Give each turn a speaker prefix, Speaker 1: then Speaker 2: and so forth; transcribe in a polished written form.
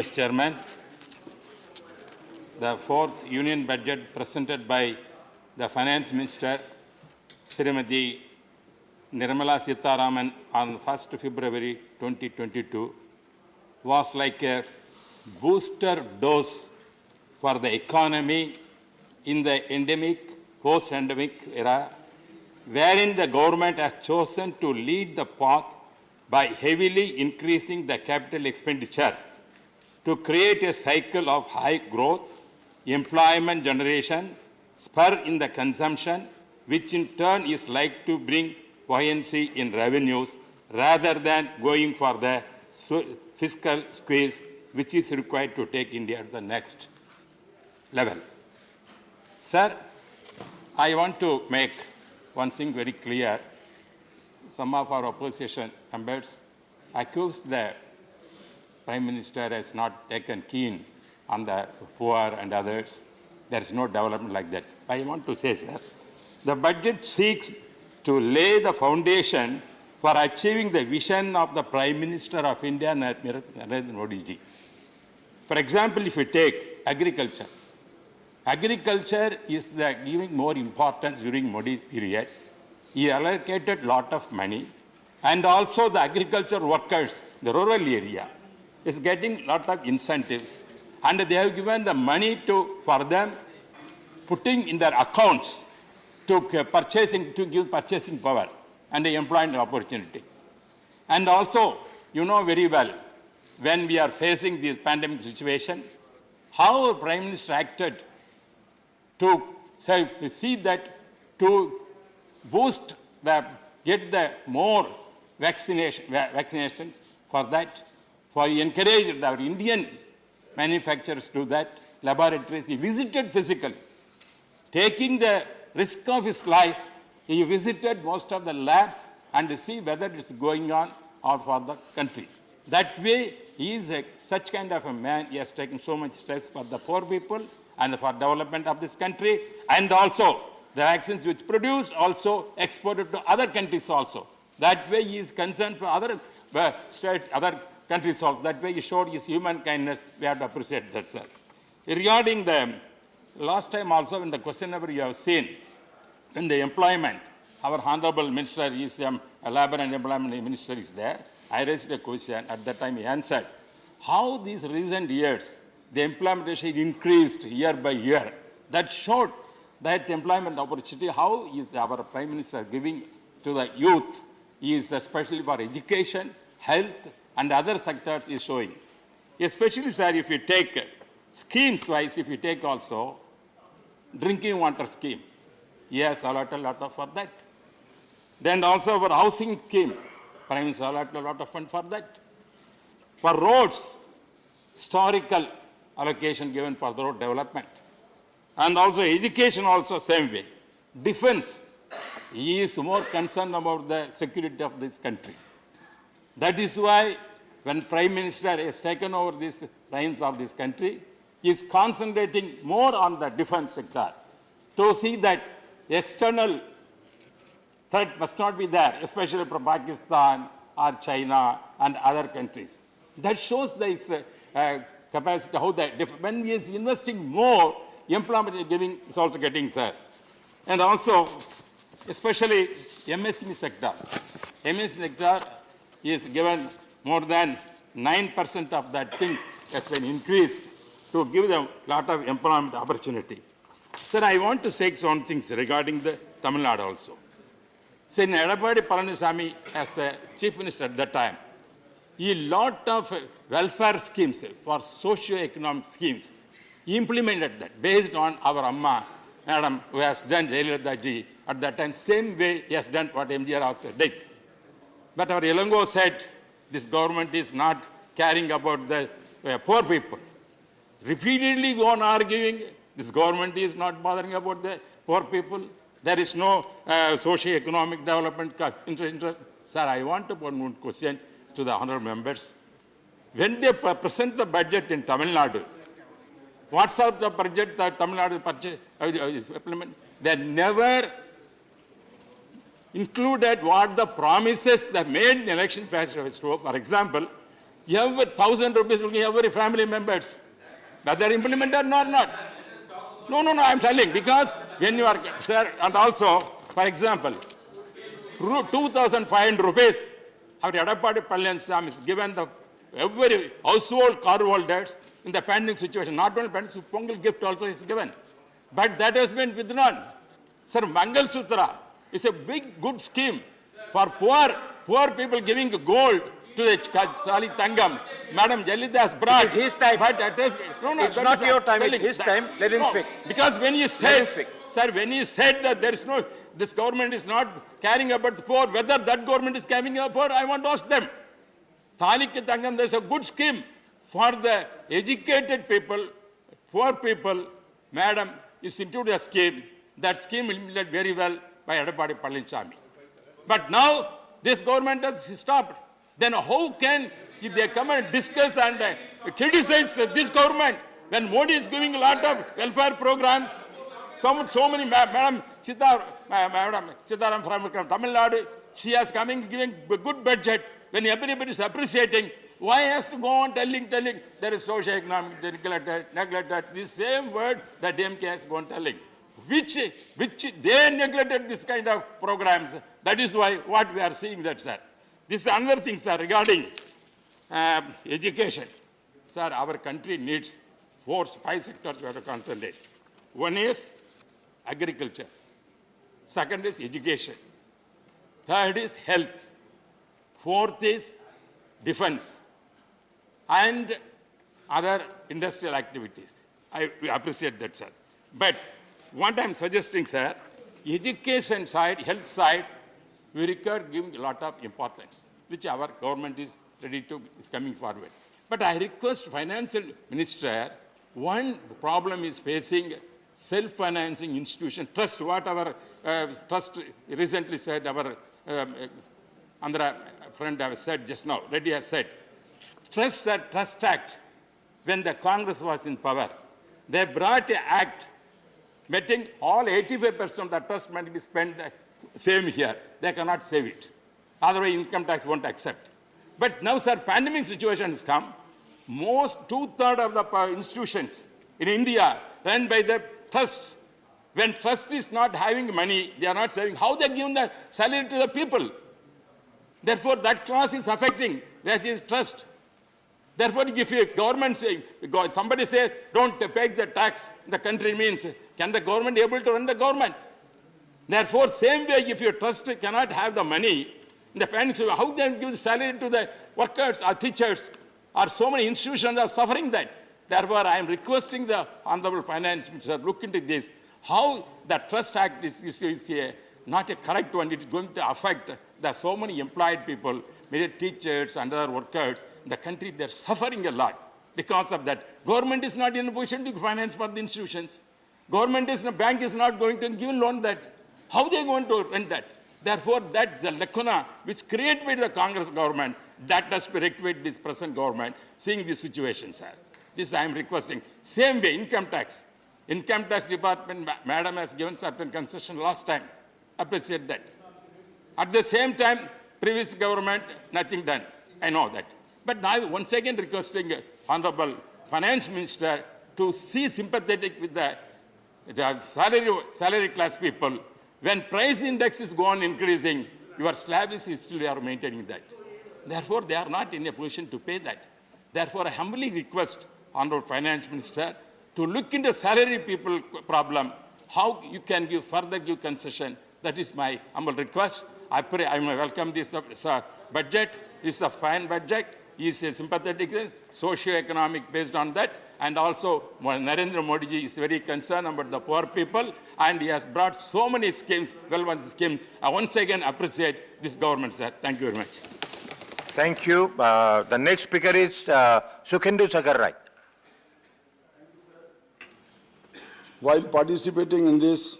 Speaker 1: Mr. Chairman, the fourth union budget presented by the Finance Minister, Srimati Nirmala Sitharaman, on 1st February 2022 was like a booster dose for the economy in the endemic, post-endemic era, wherein the government has chosen to lead the path by heavily increasing the capital expenditure to create a cycle of high growth, employment generation, spur in the consumption, which in turn is likely to bring buoyancy in revenues rather than going for the fiscal squeeze, which is required to take India to the next level. Sir, I want to make one thing very clear. Some of our opposition members accused the Prime Minister has not taken keen on the poor and others. There is no development like that. I want to say, sir, the budget seeks to lay the foundation for achieving the vision of the Prime Minister of India, Narendra Modi ji. For example, if you take agriculture, agriculture is giving more importance during Modi's period. He allocated a lot of money, and also the agriculture workers, the rural area, is getting a lot of incentives, and they have given the money for them, putting in their accounts to give purchasing power and the employment opportunity. And also, you know very well, when we are facing this pandemic situation, how our Prime Minister acted to see that to boost get the more vaccinations for that, for encourage our Indian manufacturers to that, laboratories. He visited physically. Taking the risk of his life, he visited most of the labs and to see whether it's going on or for the country. That way, he is such kind of a man. He has taken so much stress for the poor people and for development of this country, and also the vaccines which produced also exported to other countries also. That way he is concerned for other states, other countries also. That way he showed his human kindness. We have to appreciate that, sir. Regarding the last time also in the question number you have seen, in the employment, our Honorable Minister is Labor and Employment Minister is there. I raised a question. At that time he answered, how these recent years, the employment ratio increased year by year. That showed that employment opportunity, how is our Prime Minister giving to the youth, is especially for education, health, and other sectors is showing. Especially, sir, if you take schemes-wise, if you take also drinking water scheme, yes, allotted a lot of for that. Then also for housing scheme, Prime Minister allotted a lot of fund for that. For roads, historical allocation given for the road development. And also education also same way. Defense, he is more concerned about the security of this country. That is why when Prime Minister has taken over this reins of this country, he is concentrating more on the defense sector to see that external threat must not be there, especially from Pakistan or China and other countries. That shows this capacity, how that when he is investing more, employment is also getting, sir. And also, especially MSME sector. MSME sector is given more than 9% of that thing has been increased to give them a lot of employment opportunity. Sir, I want to say some things regarding the Tamil Nadu also. Sir, Edappadi Palaniswamy as a Chief Minister at that time, a lot of welfare schemes for socio-economic schemes. He implemented that based on our Amma, Madam, who has done Jayalalitha ji at that time, same way he has done what MGR also did. But our Elango said this government is not caring about the poor people. Repeatedly go on arguing this government is not bothering about the poor people. There is no socio-economic development interest. Sir, I want to put one question to the honourable members. When they present the budget in Tamil Nadu, what's up the budget that Tamil Nadu implement? They never included what the promises they made in the election festival. For example, every 1,000 rupees will give every family members. Whether implemented or not. No, I'm telling, because when you are, sir, and also, for example, 2,500 rupees, our Edappadi Palaniaswamy is given the every household car holders in the pending situation. Not only pending, Pongal gift also is given. But that has been withdrawn. Sir, Mangal Sutra is a big, good scheme for poor people giving gold to the Tali Tangam. Madam Jalita has brought.
Speaker 2: It is his time.
Speaker 1: But it is,
Speaker 2: it's not your time, it's his time. Let him speak.
Speaker 1: Because when you said, sir, when you said that there is no, this government is not caring about the poor, whether that government is caring about the poor, I want to ask them. Thaliki Tangam, there is a good scheme for the educated people, poor people. Madam is into the scheme. That scheme implemented very well by Edappadi Palaniaswamy. But now this government has stopped. Then how can, if they come and discuss and criticize this government, when Modi is giving a lot of welfare programs, so many, Madam Sitaram from Tamil Nadu, she has coming giving a good budget. When everybody is appreciating, why has to go on telling there is socio-economic neglected, this same word that DMK has gone telling. Which they neglected this kind of programs. That is why what we are seeing that, sir. This is another thing, sir, regarding education. Sir, our country needs 5 sectors we have to consolidate. One is agriculture. Second is education. Third is health. Fourth is defense and other industrial activities. I appreciate that, sir. But what I'm suggesting, sir, education side, health side, we require giving a lot of importance, which our government is ready to, is coming forward. But I request Financial Minister, one problem is facing self-financing institution, trust, what our trust recently said, our Andhra friend has said just now, Reddy has said, Trust Act, when the Congress was in power, they brought an act making all 85% of the trust money be spent same here. They cannot save it. Otherwise, income tax won't accept. But now, sir, pandemic situation has come. Most 2/3 of the institutions in India run by the trusts. When trust is not having money, they are not saving. How they give the salary to the people? Therefore, that class is affecting. That is trust. Therefore, if a government somebody says, don't pay the tax, the country means, can the government be able to run the government? Therefore, same way, if your trust cannot have the money, the parents, how they give the salary to the workers or teachers, or so many institutions are suffering that. Therefore, I am requesting the Honorable Finance Minister look into this. How the Trust Act is not a correct one. It's going to affect the so many employed people, many teachers and other workers. The country, they're suffering a lot because of that. Government is not in a position to finance for the institutions. Government is, the bank is not going to give loan that. How they going to run that? Therefore, that's the lacuna which created by the Congress government, that has to be rectified this present government, seeing this situation, sir. This I am requesting. Same way, income tax. Income tax department, madam has given certain concession last time. Appreciate that. At the same time, previous government, nothing done. I know that. But now, once again requesting Honorable Finance Minister to see sympathetic with the salary class people. When price index is gone increasing, your slab is still you are maintaining that. Therefore, they are not in a position to pay that. Therefore, I humbly request Honorable Finance Minister to look into salary people problem, how you can further give concession. That is my humble request. I pray I may welcome this budget. This is a fine budget. He is a sympathetic, socio-economic based on that. And also, Narendra Modi ji is very concerned about the poor people, and he has brought so many schemes, well-known schemes. I once again appreciate this government, sir. Thank you very much.
Speaker 2: Thank you. The next speaker is Sukhendu Sagarrai.
Speaker 3: While participating in this